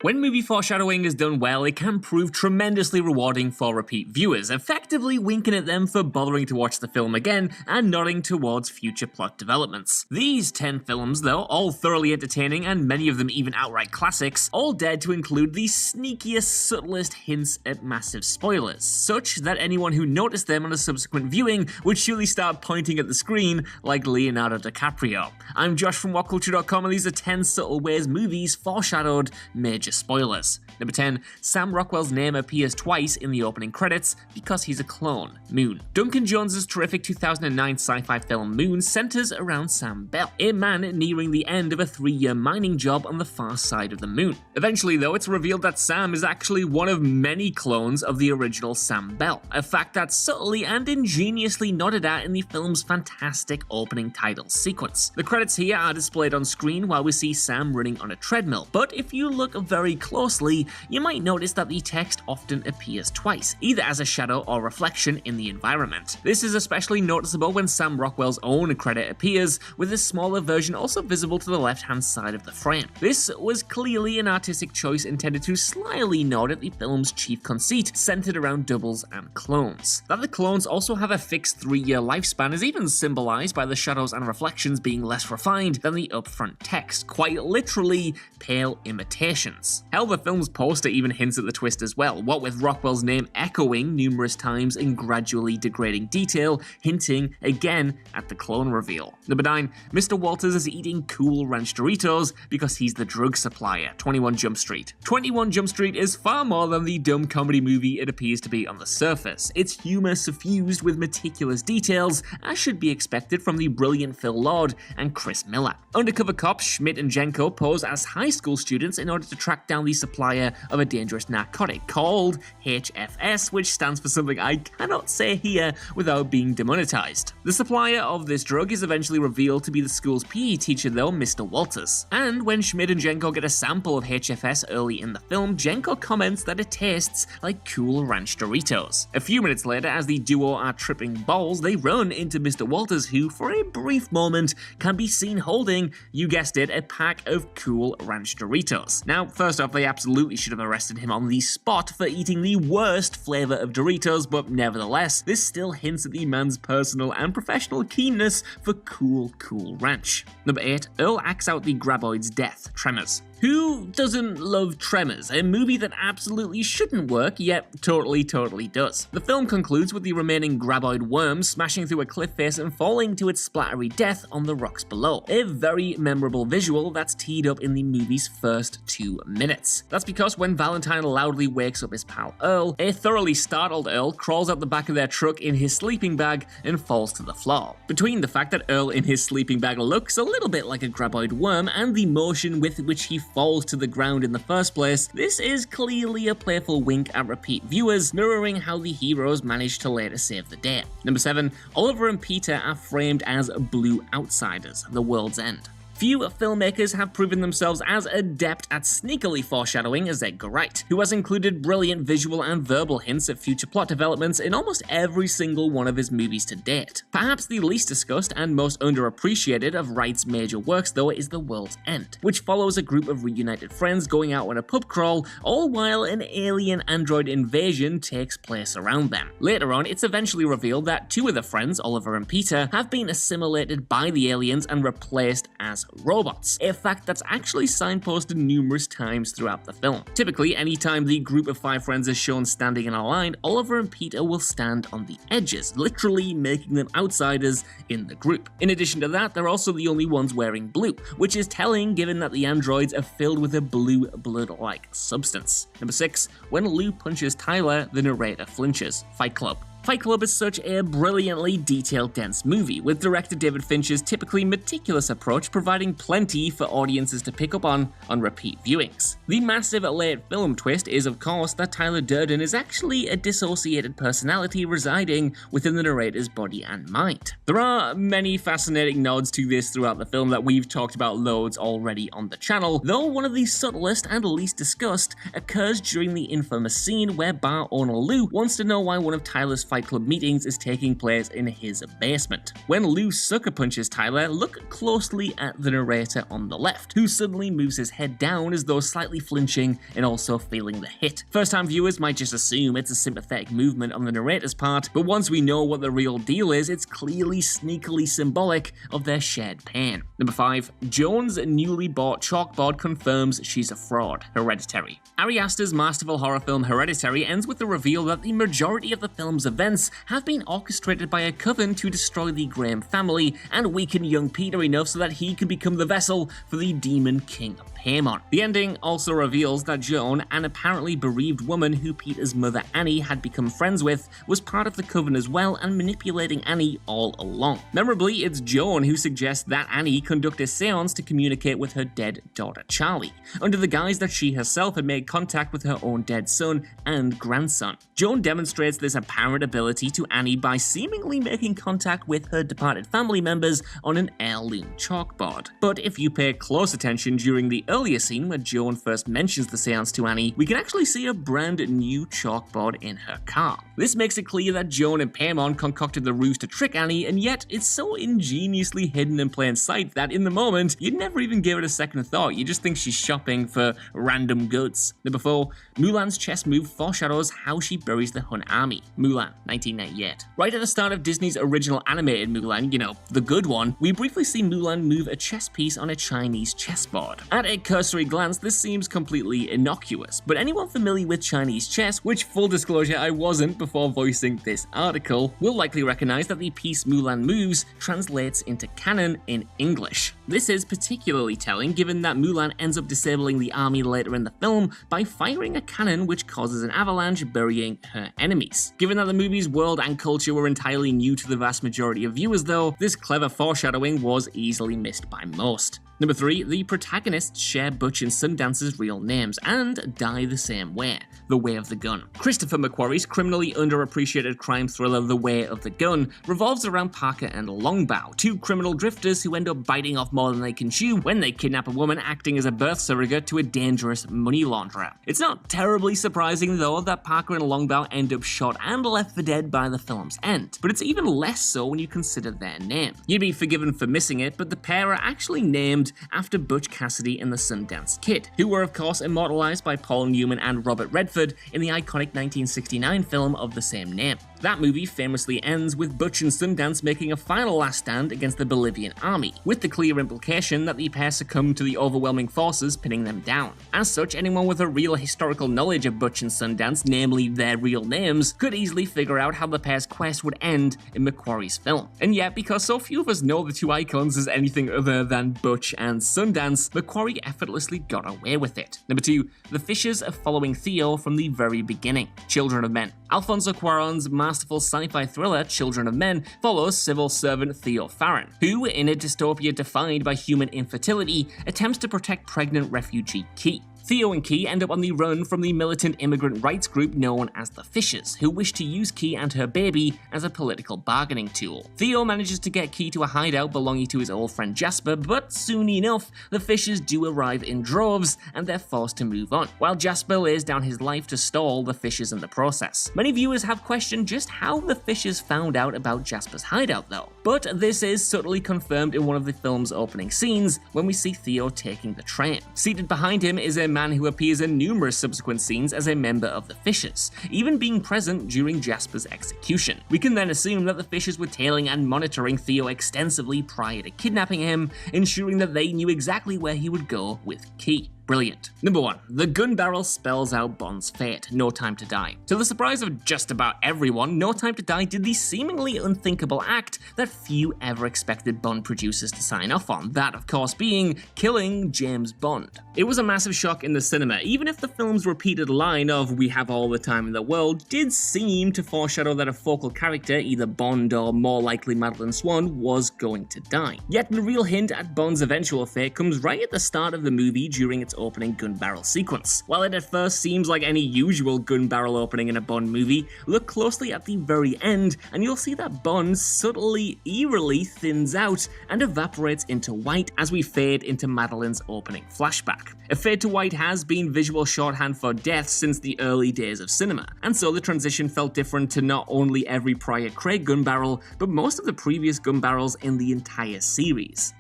When movie foreshadowing is done well, it can prove tremendously rewarding for repeat viewers, effectively winking at them for bothering to watch the film again and nodding towards future plot developments. These 10 films, though, all thoroughly entertaining and many of them even outright classics, all dared to include the sneakiest, subtlest hints at massive spoilers, such that anyone who noticed them on a subsequent viewing would surely start pointing at the screen like Leonardo DiCaprio. I'm Josh from WhatCulture.com, and these are 10 subtle ways movies foreshadowed major spoilers. Number 10. Sam Rockwell's name appears twice in the opening credits because he's a clone. Moon. Duncan Jones's terrific 2009 sci-fi film Moon centers around Sam Bell, a man nearing the end of a 3-year mining job on the far side of the moon. Eventually, though, it's revealed that Sam is actually one of many clones of the original Sam Bell, a fact that's subtly and ingeniously nodded at in the film's fantastic opening title sequence. The credits here are displayed on screen while we see Sam running on a treadmill, but if you look very closely, you might notice that the text often appears twice, either as a shadow or reflection in the environment. This is especially noticeable when Sam Rockwell's own credit appears, with a smaller version also visible to the left-hand side of the frame. This was clearly an artistic choice intended to slyly nod at the film's chief conceit, centered around doubles and clones. That the clones also have a fixed 3-year lifespan is even symbolized by the shadows and reflections being less refined than the upfront text, quite literally pale imitations. Hell, the film's poster even hints at the twist as well, what with Rockwell's name echoing numerous times in gradually degrading detail, hinting again at the clone reveal. Number 9. Mr. Walters is eating Cool Ranch Doritos because he's the drug supplier. 21 Jump Street. 21 Jump Street is far more than the dumb comedy movie it appears to be on the surface. Its humor suffused with meticulous details, as should be expected from the brilliant Phil Lord and Chris Miller. Undercover cops Schmidt and Jenko pose as high school students in order to track down the supplier of a dangerous narcotic called HFS, which stands for something I cannot say here without being demonetized. The supplier of this drug is eventually revealed to be the school's PE teacher, though, Mr. Walters. And when Schmidt and Jenko get a sample of HFS early in the film, Jenko comments that it tastes like Cool Ranch Doritos. A few minutes later, as the duo are tripping balls, they run into Mr. Walters, who, for a brief moment, can be seen holding, you guessed it, a pack of Cool Ranch Doritos. Now, first off, they absolutely should have arrested him on the spot for eating the worst flavor of Doritos, but nevertheless, this still hints at the man's personal and professional keenness for Cool Ranch. Number 8. Earl acts out the graboid's death. Tremors. Who doesn't love Tremors, a movie that absolutely shouldn't work, yet totally does. The film concludes with the remaining graboid worm smashing through a cliff face and falling to its splattery death on the rocks below. A very memorable visual that's teed up in the movie's first 2 minutes. That's because when Valentine loudly wakes up his pal Earl, a thoroughly startled Earl crawls out the back of their truck in his sleeping bag and falls to the floor. Between the fact that Earl in his sleeping bag looks a little bit like a graboid worm and the motion with which he falls to the ground in the first place, this is clearly a playful wink at repeat viewers, mirroring how the heroes manage to later save the day. Number 7. Oliver and Peter are framed as blue outsiders, the world's end. Few filmmakers have proven themselves as adept at sneakily foreshadowing as Edgar Wright, who has included brilliant visual and verbal hints at future plot developments in almost every single one of his movies to date. Perhaps the least discussed and most underappreciated of Wright's major works, though, is The World's End, which follows a group of reunited friends going out on a pub crawl, all while an alien android invasion takes place around them. Later on, it's eventually revealed that 2 of the friends, Oliver and Peter, have been assimilated by the aliens and replaced as robots, a fact that's actually signposted numerous times throughout the film. Typically, anytime the group of 5 friends is shown standing in a line, Oliver and Peter will stand on the edges, literally making them outsiders in the group. In addition to that, they're also the only ones wearing blue, which is telling given that the androids are filled with a blue blood-like substance. Number 6. When Lou punches Tyler, the narrator flinches. Fight Club. Fight Club is such a brilliantly detailed, dense movie, with director David Fincher's typically meticulous approach providing plenty for audiences to pick up on repeat viewings. The massive late film twist is, of course, that Tyler Durden is actually a dissociated personality residing within the narrator's body and mind. There are many fascinating nods to this throughout the film that we've talked about loads already on the channel, though one of the subtlest and least discussed occurs during the infamous scene where bar owner Lou wants to know why one of Tyler's Fight Club meetings is taking place in his basement. When Lou sucker punches Tyler, look closely at the narrator on the left, who suddenly moves his head down as though slightly flinching and also feeling the hit. First-time viewers might just assume it's a sympathetic movement on the narrator's part, but once we know what the real deal is, it's clearly sneakily symbolic of their shared pain. Number 5. Joan's newly bought chalkboard confirms she's a fraud. Hereditary. Ari Aster's masterful horror film Hereditary ends with the reveal that the majority of the film's events have been orchestrated by a coven to destroy the Graham family and weaken young Peter enough so that he can become the vessel for the demon king Paimon. The ending also reveals that Joan, an apparently bereaved woman who Peter's mother Annie had become friends with, was part of the coven as well and manipulating Annie all along. Memorably, it's Joan who suggests that Annie conduct a seance to communicate with her dead daughter Charlie, under the guise that she herself had made contact with her own dead son and grandson. Joan demonstrates this apparent ability to Annie by seemingly making contact with her departed family members on an heirloom chalkboard. But if you pay close attention during the earlier scene where Joan first mentions the seance to Annie, we can actually see a brand new chalkboard in her car. This makes it clear that Joan and Paimon concocted the ruse to trick Annie, and yet it's so ingeniously hidden in plain sight that in the moment, you'd never even give it a second thought. You just think she's shopping for random goods. Number 4. Mulan's chess move foreshadows how she buries the Hun army. Mulan, 1998. Right at the start of Disney's original animated Mulan, you know, the good one, we briefly see Mulan move a chess piece on a Chinese chessboard. At a cursory glance, this seems completely innocuous, but anyone familiar with Chinese chess, which full disclosure I wasn't before voicing this article, will likely recognize that the piece Mulan moves translates into cannon in English. This is particularly telling given that Mulan ends up disabling the army later in the film by firing a cannon which causes an avalanche, burying her enemies. Given that the movie's world and culture were entirely new to the vast majority of viewers though, this clever foreshadowing was easily missed by most. Number 3. The protagonists share Butch and Sundance's real names and die the same way, The Way of the Gun. Christopher McQuarrie's criminally underappreciated crime thriller The Way of the Gun revolves around Parker and Longbow, two criminal drifters who end up biting off more than they can chew when they kidnap a woman acting as a birth surrogate to a dangerous money launderer. It's not terribly surprising though that Parker and Longbow end up shot and left for dead by the film's end, but it's even less so when you consider their name. You'd be forgiven for missing it, but the pair are actually named after Butch Cassidy and the Sundance Kid, who were of course immortalized by Paul Newman and Robert Redford in the iconic 1969 film of the same name. That movie famously ends with Butch and Sundance making a final last stand against the Bolivian army, with the clear implication that the pair succumbed to the overwhelming forces pinning them down. As such, anyone with a real historical knowledge of Butch and Sundance, namely their real names, could easily figure out how the pair's quest would end in McQuarrie's film. And yet, because so few of us know the two icons as anything other than Butch and Sundance, McQuarrie effortlessly got away with it. Number 2. The Fishers are following Theo from the very beginning. Children of Men. Alfonso Cuarón's masterful sci-fi thriller Children of Men follows civil servant Theo Farron, who, in a dystopia defined by human infertility, attempts to protect pregnant refugee Key. Theo and Key end up on the run from the militant immigrant rights group known as the Fishers, who wish to use Key and her baby as a political bargaining tool. Theo manages to get Key to a hideout belonging to his old friend Jasper, but soon enough, the Fishers do arrive in droves and they're forced to move on, while Jasper lays down his life to stall the Fishers in the process. Many viewers have questioned just how the Fishers found out about Jasper's hideout though, but this is subtly confirmed in one of the film's opening scenes when we see Theo taking the train. Seated behind him is a man who appears in numerous subsequent scenes as a member of the Fishers, even being present during Jasper's execution. We can then assume that the Fishers were tailing and monitoring Theo extensively prior to kidnapping him, ensuring that they knew exactly where he would go with Key. Brilliant. Number 1. The gun barrel spells out Bond's fate, No Time to Die. To the surprise of just about everyone, No Time to Die did the seemingly unthinkable act that few ever expected Bond producers to sign off on, that of course being killing James Bond. It was a massive shock in the cinema, even if the film's repeated line of "we have all the time in the world" did seem to foreshadow that a focal character, either Bond or more likely Madeline Swan, was going to die. Yet the real hint at Bond's eventual fate comes right at the start of the movie during its Bond's opening gun barrel sequence. While it at first seems like any usual gun barrel opening in a Bond movie, look closely at the very end and you'll see that Bond subtly, eerily thins out and evaporates into white as we fade into Madeleine's opening flashback. A fade to white has been visual shorthand for death since the early days of cinema, and so the transition felt different to not only every prior Craig gun barrel, but most of the previous gun barrels in the entire series.